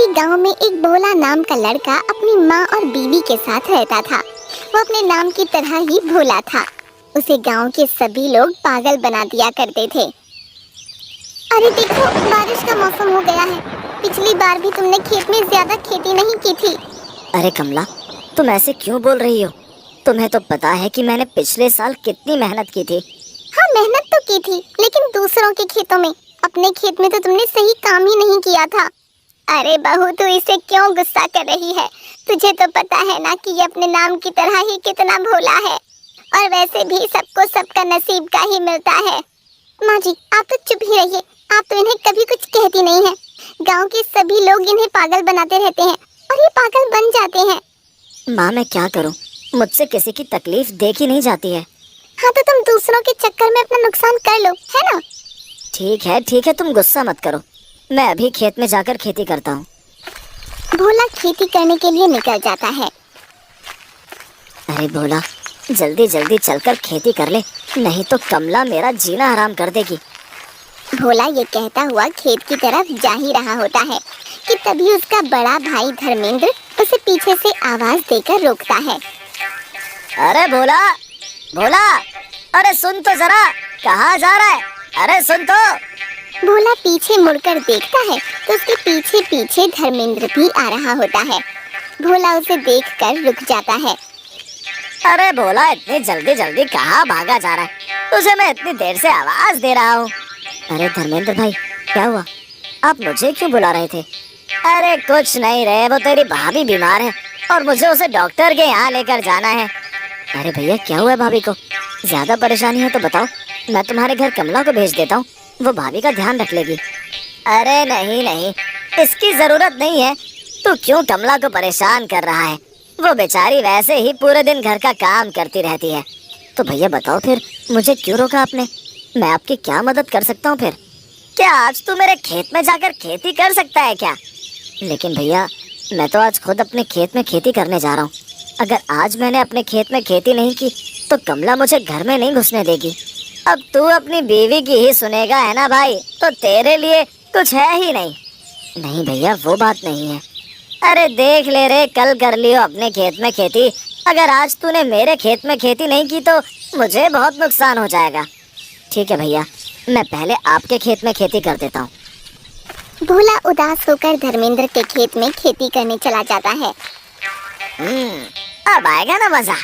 ही गांव में एक भोला नाम का लड़का अपनी माँ और बीवी के साथ रहता था। वो अपने नाम की तरह ही भोला था। उसे गांव के सभी लोग पागल बना दिया करते थे। अरे देखो, बारिश का मौसम हो गया है। पिछली बार भी तुमने खेत में ज्यादा खेती नहीं की थी। अरे कमला, तुम ऐसे क्यों बोल रही हो? तुम्हें तो पता है कि मैंने पिछले साल कितनी मेहनत की थी। हाँ, मेहनत तो की थी, लेकिन दूसरों के खेतों में, अपने खेत में तो तुमने सही काम ही नहीं किया था। अरे बहू, तू इसे क्यों गुस्सा कर रही है? तुझे तो पता है ना कि ये अपने नाम की तरह ही कितना भोला है। और वैसे भी सबको सबका नसीब का ही मिलता है। माँ जी, आप तो चुप ही रहिए। आप तो इन्हें कभी कुछ कहती नहीं है। गांव के सभी लोग इन्हें पागल बनाते रहते हैं और ये पागल बन जाते हैं। माँ, मैं क्या करूँ? मुझसे किसी की तकलीफ देखी नहीं जाती है। हाँ, तो तुम दूसरों के चक्कर में अपना नुकसान कर लो, है ना? ठीक है, तुम गुस्सा मत करो। मैं अभी खेत में जाकर खेती करता हूँ। भोला खेती करने के लिए निकल जाता है। अरे भोला, जल्दी जल्दी चलकर खेती कर ले, नहीं तो कमला मेरा जीना हराम कर देगी। भोला ये कहता हुआ खेत की तरफ जा ही रहा होता है कि तभी उसका बड़ा भाई धर्मेंद्र उसे पीछे से आवाज देकर रोकता है। अरे भोला, भोला, अरे सुन तो जरा, कहाँ जा रहा है? अरे सुन तो। भोला पीछे मुड़कर देखता है तो उसके पीछे पीछे धर्मेंद्र भी आ रहा होता है। भोला उसे देखकर रुक जाता है। अरे भोला, इतनी जल्दी जल्दी कहाँ भागा जा रहा है? तुझे मैं इतनी देर से आवाज दे रहा हूँ। अरे धर्मेंद्र भाई, क्या हुआ? आप मुझे क्यों बुला रहे थे? अरे कुछ नहीं रे, वो तेरी भाभी बीमार है और मुझे उसे डॉक्टर के यहाँ लेकर जाना है। अरे भैया, क्या हुआ है भाभी को? ज्यादा परेशानी है तो बताओ, मैं तुम्हारे घर कमला को भेज देता हूँ, वो भाभी का ध्यान रख लेगी। अरे नहीं नहीं, इसकी जरूरत नहीं है। तू क्यों कमला को परेशान कर रहा है? वो बेचारी वैसे ही पूरे दिन घर का काम करती रहती है। तो भैया बताओ फिर, मुझे क्यों रोका आपने? मैं आपकी क्या मदद कर सकता हूँ फिर? क्या आज तू मेरे खेत में जाकर खेती कर सकता है क्या? लेकिन भैया, मैं तो आज खुद अपने खेत में खेती करने जा रहा हूँ। अगर आज मैंने अपने खेत में खेती नहीं की तो कमला मुझे घर में नहीं घुसने देगी। अब तू अपनी बीवी की ही सुनेगा, है ना भाई? तो तेरे लिए कुछ है ही नहीं। नहीं भैया, वो बात नहीं है। अरे देख ले रे, कल कर लियो अपने खेत में खेती। अगर आज तूने मेरे खेत में खेती नहीं की तो मुझे बहुत नुकसान हो जाएगा। ठीक है भैया, मैं पहले आपके खेत में खेती कर देता हूँ। भोला उदास होकर धर्मेंद्र के खेत में खेती करने चला जाता है। अब आएगा ना मजा।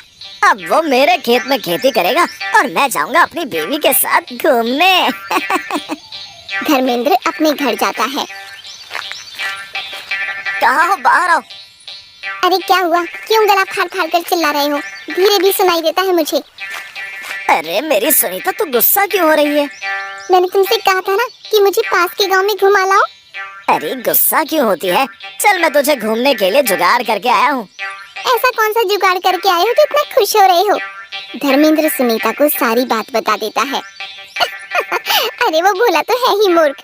अब वो मेरे खेत में खेती करेगा और मैं जाऊंगा अपनी बीवी के साथ घूमने। धर्मेंद्र अपने घर जाता है। कहाँ हो? बाहर आओ। अरे क्या हुआ? क्यों गला फाड़ फाड़ कर चिल्ला रहे हो? धीरे भी सुनाई देता है मुझे। अरे मेरी सुनीता, तू गुस्सा क्यों हो रही है? मैंने तुमसे कहा था ना कि मुझे पास के गांव में घुमा लाओ। अरे गुस्सा क्यों होती है? चल, मैं तुझे घूमने के लिए जुगाड़ करके आया हूँ। ऐसा कौन सा जुगाड़ करके आए हो जो इतना खुश हो रहे हो? धर्मेंद्र सुनीता को सारी बात बता देता है। अरे वो भोला तो है ही मूर्ख।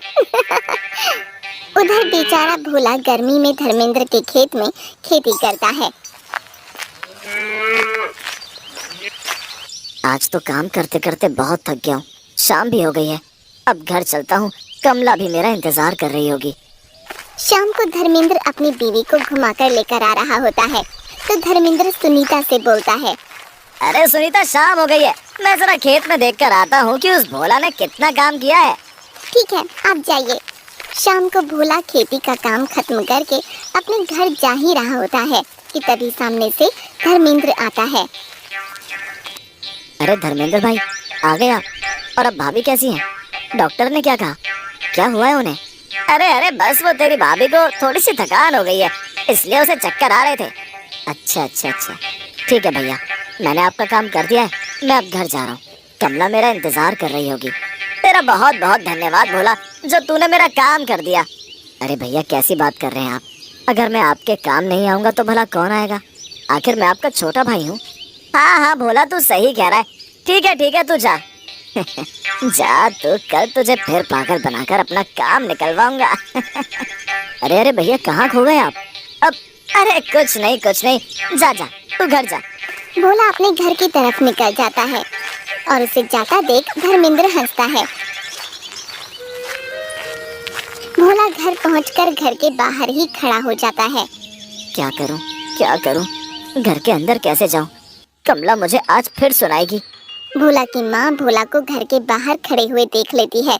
उधर बेचारा भोला गर्मी में धर्मेंद्र के खेत में खेती करता है। आज तो काम करते करते बहुत थक गया हूँ। शाम भी हो गई है, अब घर चलता हूँ। कमला भी मेरा इंतजार कर रही होगी। शाम को धर्मेंद्र अपनी बीवी को घुमाकर लेकर आ रहा होता है तो धर्मेंद्र सुनीता से बोलता है। अरे सुनीता, शाम हो गई है, मैं जरा खेत में देखकर आता हूँ कि उस भोला ने कितना काम किया है। ठीक है, आप जाइए। शाम को भोला खेती का काम खत्म करके अपने घर जा ही रहा होता है कि तभी सामने से धर्मेंद्र आता है। अरे धर्मेंद्र भाई, आ गए आप? और अब भाभी कैसी हैं? डॉक्टर ने क्या कहा? क्या हुआ है उन्हें? अरे बस वो तेरी भाभी को थोड़ी सी थकान हो गई है, इसलिए उसे चक्कर आ रहे थे। अच्छा, ठीक है भैया, मैंने आपका काम कर दिया है। मैं अब घर जा रहा हूँ। कमला मेरा इंतजार कर रही होगी। तेरा बहुत बहुत धन्यवाद भोला, जो तूने मेरा काम कर दिया। अरे भैया, कैसी बात कर रहे हैं आप? अगर मैं आपके काम नहीं आऊँगा तो भला कौन आएगा? आखिर मैं आपका छोटा भाई हूँ। हाँ भोला, तू सही कह रहा है। ठीक है, तू जा। जा तू, कल तुझे फिर पागल बनाकर अपना काम निकलवाऊंगा। अरे भैया, कहाँ खो गए आप? अब अरे कुछ नहीं, जा तू घर जा। भोला अपने घर की तरफ निकल जाता है और उसे जाता देख धर्मेंद्र हंसता है। भोला घर पहुंचकर घर के बाहर ही खड़ा हो जाता है। क्या करूं, क्या करूं? घर के अंदर कैसे जाऊं? कमला मुझे आज फिर सुनाएगी। भोला की माँ भोला को घर के बाहर खड़े हुए देख लेती है।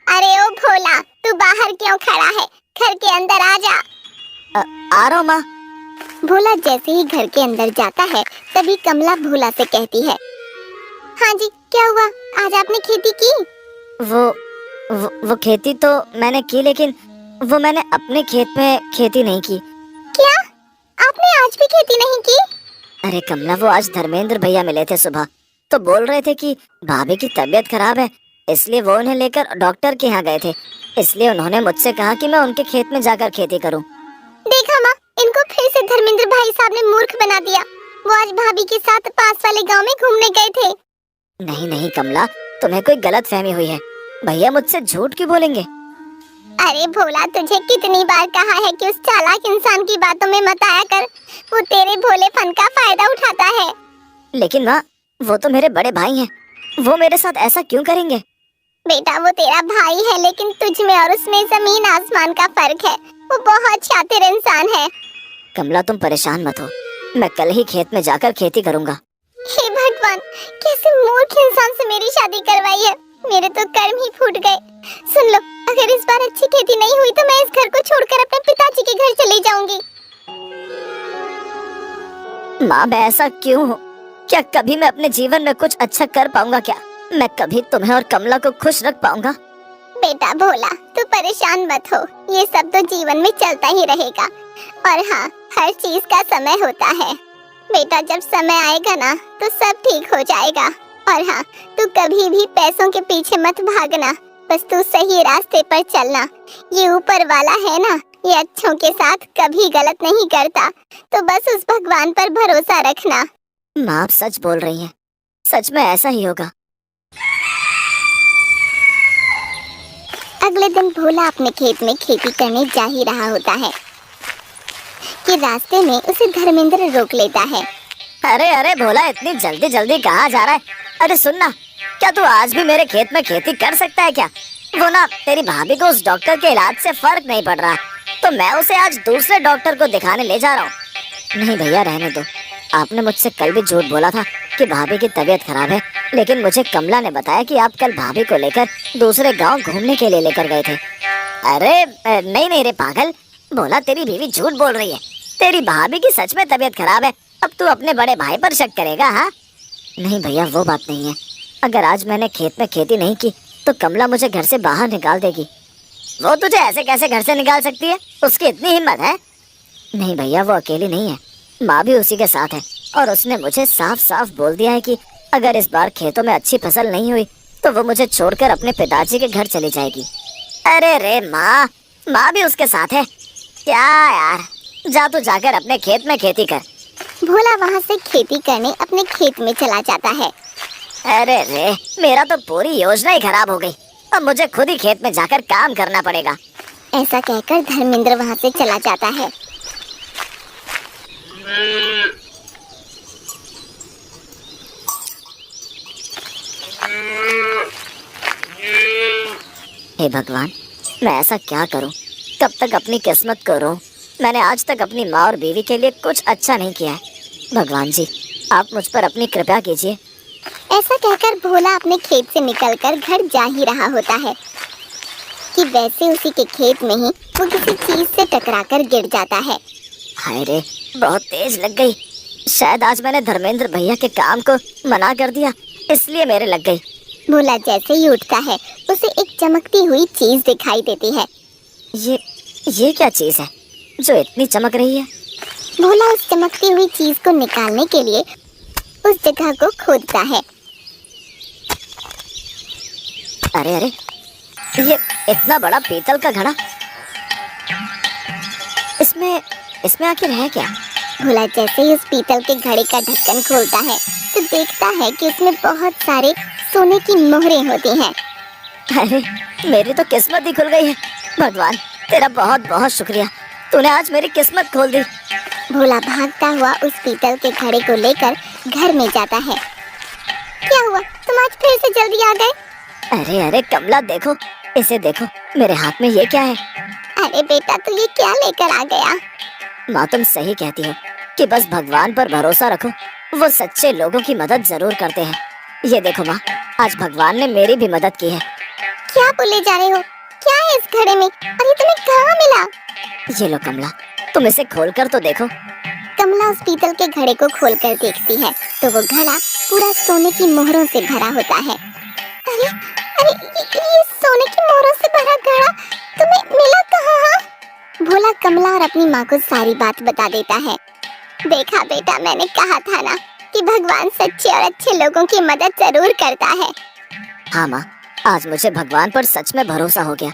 अरे ओ भोला, तू बाहर क्यों खड़ा है? घर के अंदर आ जा। आ रहा हूं माँ। भोला जैसे ही घर के अंदर जाता है तभी कमला भोला से कहती है, हाँ जी क्या हुआ, आज आपने खेती की? वो खेती तो मैंने की, लेकिन वो मैंने अपने खेत में खेती नहीं की। क्या? आपने आज भी खेती नहीं की? अरे कमला, वो आज धर्मेंद्र भैया मिले थे सुबह, तो बोल रहे थे कि भाभी की तबीयत खराब है, इसलिए वो उन्हें लेकर डॉक्टर के यहाँ गए थे। इसलिए उन्होंने मुझसे कहा कि मैं उनके खेत में जाकर खेती करूं। देखा माँ, इनको फिर से धर्मेंद्र भाई साहब ने मूर्ख बना दिया। वो आज भाभी के साथ पास वाले गांव में घूमने गए थे। नहीं नहीं कमला, तुम्हें कोई गलत फहमी हुई है। भैया मुझसे झूठ क्यों बोलेंगे? अरे भोला, तुझे कितनी बार कहा है कि उस चालाक इंसान की बातों में मत आया कर। वो तेरे भोलेपन का फायदा उठाता है। लेकिन माँ, वो तो मेरे बड़े भाई हैं, वो मेरे साथ ऐसा क्यों करेंगे? बेटा, वो तेरा भाई है, लेकिन तुझ में और उसमें जमीन आसमान का फर्क है। वो बहुत शातिर इंसान है। कमला, तुम परेशान मत हो, मैं कल ही खेत में जाकर खेती करूंगा। हे भगवान, कैसे मूर्ख इंसान से मेरी शादी करवाई है। मेरे तो कर्म ही फूट गए। सुन लो, अगर इस बार अच्छी खेती नहीं हुई तो मैं इस घर को छोड़कर अपने पिताजी के घर चली जाऊंगी। माँ, मैं ऐसा क्यों हूँ? क्या कभी मैं अपने जीवन में कुछ अच्छा कर पाऊंगा? क्या मैं कभी तुम्हें और कमला को खुश रख पाऊंगा? बेटा भोला, तू परेशान मत हो, ये सब तो जीवन में चलता ही रहेगा। और हाँ, हर चीज का समय होता है। बेटा, जब समय आएगा ना तो सब ठीक हो जाएगा। और हाँ, तू कभी भी पैसों के पीछे मत भागना, बस तू सही रास्ते पर चलना। ये ऊपर वाला है ना, ये अच्छों के साथ कभी गलत नहीं करता, तो बस उस भगवान पर भरोसा रखना। माँ, आप सच बोल रही हैं, सच में ऐसा ही होगा। अगले दिन भोला अपने खेत में खेती करने जा ही रहा होता है कि रास्ते में उसे धर्मेंद्र रोक लेता है। अरे अरे भोला, इतनी जल्दी जल्दी कहाँ जा रहा है? अरे सुनना, क्या तू आज भी मेरे खेत में खेती कर सकता है क्या? वो ना, तेरी भाभी को उस डॉक्टर के इलाज से फर्क नहीं पड़ रहा, तो मैं उसे आज दूसरे डॉक्टर को दिखाने ले जा रहा हूँ। नहीं भैया, रहने दो। आपने मुझसे कल भी झूठ बोला था कि भाभी की तबीयत खराब है, लेकिन मुझे कमला ने बताया कि आप कल भाभी को लेकर दूसरे गांव घूमने के लिए लेकर गए थे। अरे नहीं नहीं रे पागल, भोला तेरी बीवी झूठ बोल रही है। तेरी भाभी की सच में तबीयत खराब है, अब तू अपने बड़े भाई पर शक करेगा? हाँ नहीं भैया, वो बात नहीं है। अगर आज मैंने खेत में खेती नहीं की तो कमला मुझे घर से बाहर निकाल देगी। वो तुझे ऐसे कैसे घर से निकाल सकती है? उसकी इतनी हिम्मत है? नहीं भैया, वो अकेली नहीं है, माँ भी उसी के साथ है, और उसने मुझे साफ साफ बोल दिया है कि अगर इस बार खेतों में अच्छी फसल नहीं हुई तो वो मुझे छोड़कर अपने पिताजी के घर चली जाएगी। अरे रे माँ, माँ भी उसके साथ है क्या? यार जा, तू जाकर अपने खेत में खेती कर। भोला वहाँ से खेती करने अपने खेत में चला जाता है। अरे रे, मेरा तो पूरी योजना ही खराब हो गई। अब मुझे खुद ही खेत में जाकर काम करना पड़ेगा। ऐसा कहकर धर्मेंद्र वहाँ से चला जाता है। हे भगवान, मैं ऐसा क्या करूं? कब तक अपनी किस्मत को रो? मैंने आज तक अपनी माँ और बीवी के लिए कुछ अच्छा नहीं किया है। भगवान जी, आप मुझ पर अपनी कृपा कीजिए। ऐसा कहकर भोला अपने खेत से निकलकर घर जा ही रहा होता है कि वैसे उसी के खेत में ही वो किसी चीज से टकराकर गिर जाता है। हाय रे, बहुत तेज लग गई। शायद आज मैंने धर्मेंद्र भैया के काम को मना कर दिया, इसलिए मेरे लग गई। भोला जैसे ही उठता है उसे एक चमकती हुई चीज दिखाई देती है। ये क्या चीज है जो इतनी चमक रही है? भोला उस चमकती हुई चीज को निकालने के लिए उस जगह को खोदता है। अरे अरे, ये इतना बड़ा पीतल का घड़ा, इसमें आखिर है क्या? भोला जैसे ही उस पीतल के घड़े का ढक्कन खोलता है तो देखता है कि उसमें बहुत सारे सोने की मोहरें होती हैं। अरे, मेरी तो किस्मत ही खुल गई है। भगवान, तेरा बहुत बहुत शुक्रिया, तूने आज मेरी किस्मत खोल दी। भोला भागता हुआ उस पीतल के घड़े को लेकर घर में जाता है। क्या हुआ, तुम आज फिर से जल्दी आ गए? अरे अरे कमला, देखो, इसे देखो, मेरे हाथ में ये क्या है? अरे बेटा तू ये क्या लेकर आ गया? माँ तुम सही कहती हो कि बस भगवान पर भरोसा रखो, वो सच्चे लोगों की मदद जरूर करते हैं। ये देखो माँ, आज भगवान ने मेरी भी मदद की है। क्या बोले जा रहे हो? क्या है इस घड़े में और ये तुम्हें कहाँ मिला? ये लो कमला, तुम इसे खोलकर तो देखो। कमला उस पीतल के घड़े को खोलकर देखती है तो वो घड़ा पूरा सोने की मोहरों से भरा होता है। अरे अरे ये सोने की मोहरों से भरा घड़ा तुम्हें मिला कहाँ? हाँ? भोला कमला और अपनी माँ को सारी बात बता देता है। देखा बेटा, मैंने कहा था ना कि भगवान सच्चे और अच्छे लोगों की मदद जरूर करता है। हाँ माँ, आज मुझे भगवान पर सच में भरोसा हो गया।